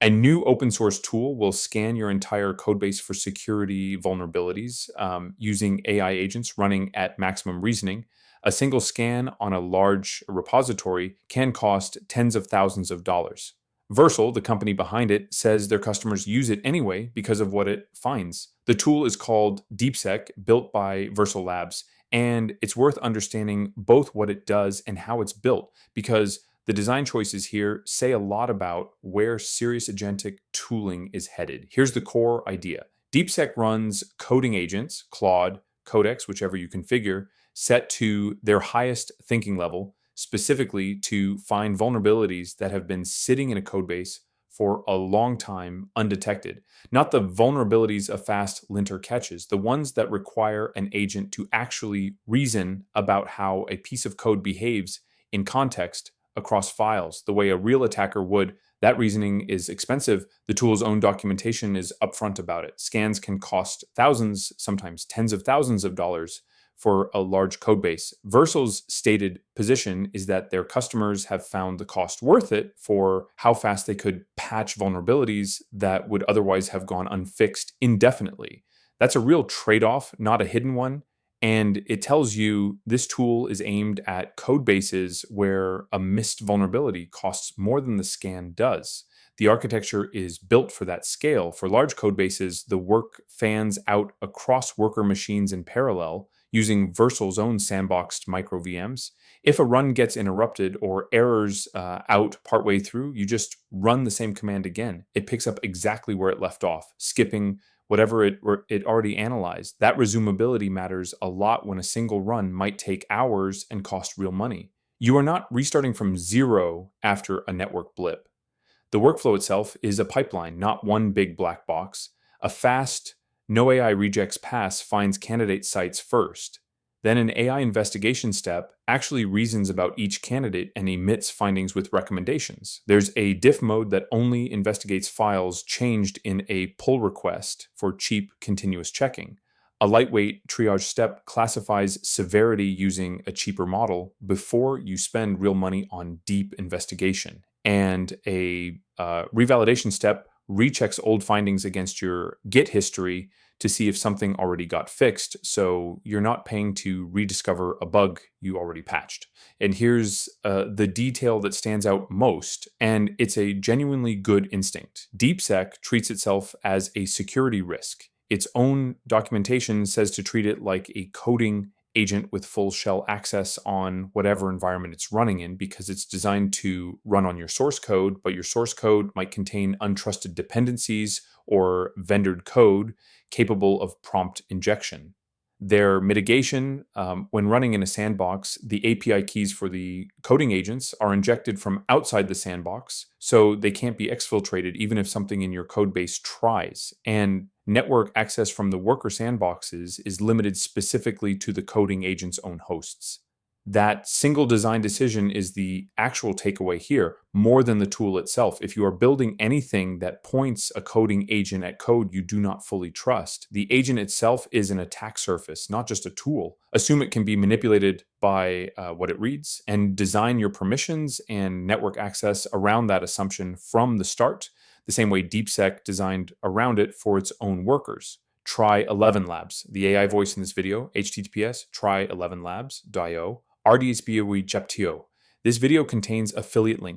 A new open source tool will scan your entire codebase for security vulnerabilities using AI agents running at maximum reasoning. A single scan on a large repository can cost tens of thousands of dollars. Vercel, the company behind it, says their customers use it anyway because of what it finds. The tool is called Deepsec, built by Vercel Labs, and it's worth understanding both what it does and how it's built, because the design choices here say a lot about where serious agentic tooling is headed. Here's the core idea. Deepsec runs coding agents, Claude, Codex, whichever you configure, set to their highest thinking level, specifically to find vulnerabilities that have been sitting in a codebase for a long time undetected. Not the vulnerabilities a fast linter catches, the ones that require an agent to actually reason about how a piece of code behaves in context across files, the way a real attacker would. That reasoning is expensive. The tool's own documentation is upfront about it. Scans can cost thousands, sometimes tens of thousands of dollars for a large code base. Vercel's stated position is that their customers have found the cost worth it for how fast they could patch vulnerabilities that would otherwise have gone unfixed indefinitely. That's a real trade-off, not a hidden one. And it tells you this tool is aimed at code bases where a missed vulnerability costs more than the scan does. The architecture is built for that scale. For large code bases, the work fans out across worker machines in parallel using Vercel's own sandboxed micro VMs. If a run gets interrupted or errors out partway through, you just run the same command again. It picks up exactly where it left off, skipping whatever it already analyzed. That resumability matters a lot when a single run might take hours and cost real money. You are not restarting from zero after a network blip. The workflow itself is a pipeline, not one big black box. A fast, no AI rejects pass finds candidate sites first. Then an AI investigation step actually reasons about each candidate and emits findings with recommendations. There's a diff mode that only investigates files changed in a pull request for cheap continuous checking. A lightweight triage step classifies severity using a cheaper model before you spend real money on deep investigation. And a revalidation step rechecks old findings against your Git history to see if something already got fixed, so you're not paying to rediscover a bug you already patched. And here's the detail that stands out most, and it's a genuinely good instinct. Deepsec treats itself as a security risk. Its own documentation says to treat it like a coding agent with full shell access on whatever environment it's running in, because it's designed to run on your source code, but your source code might contain untrusted dependencies or vendored code capable of prompt injection. Their mitigation, when running in a sandbox, the API keys for the coding agents are injected from outside the sandbox, so they can't be exfiltrated even if something in your code base tries. And network access from the worker sandboxes is limited specifically to the coding agent's own hosts. That single design decision is the actual takeaway here, more than the tool itself. If you are building anything that points a coding agent at code you do not fully trust, the agent itself is an attack surface, not just a tool. Assume it can be manipulated by what it reads, and design your permissions and network access around that assumption from the start, the same way Deepsec designed around it for its own workers. Try 11 Labs. The AI voice in this video, https try11labs.io. RDSBOE Japtio. This video contains affiliate links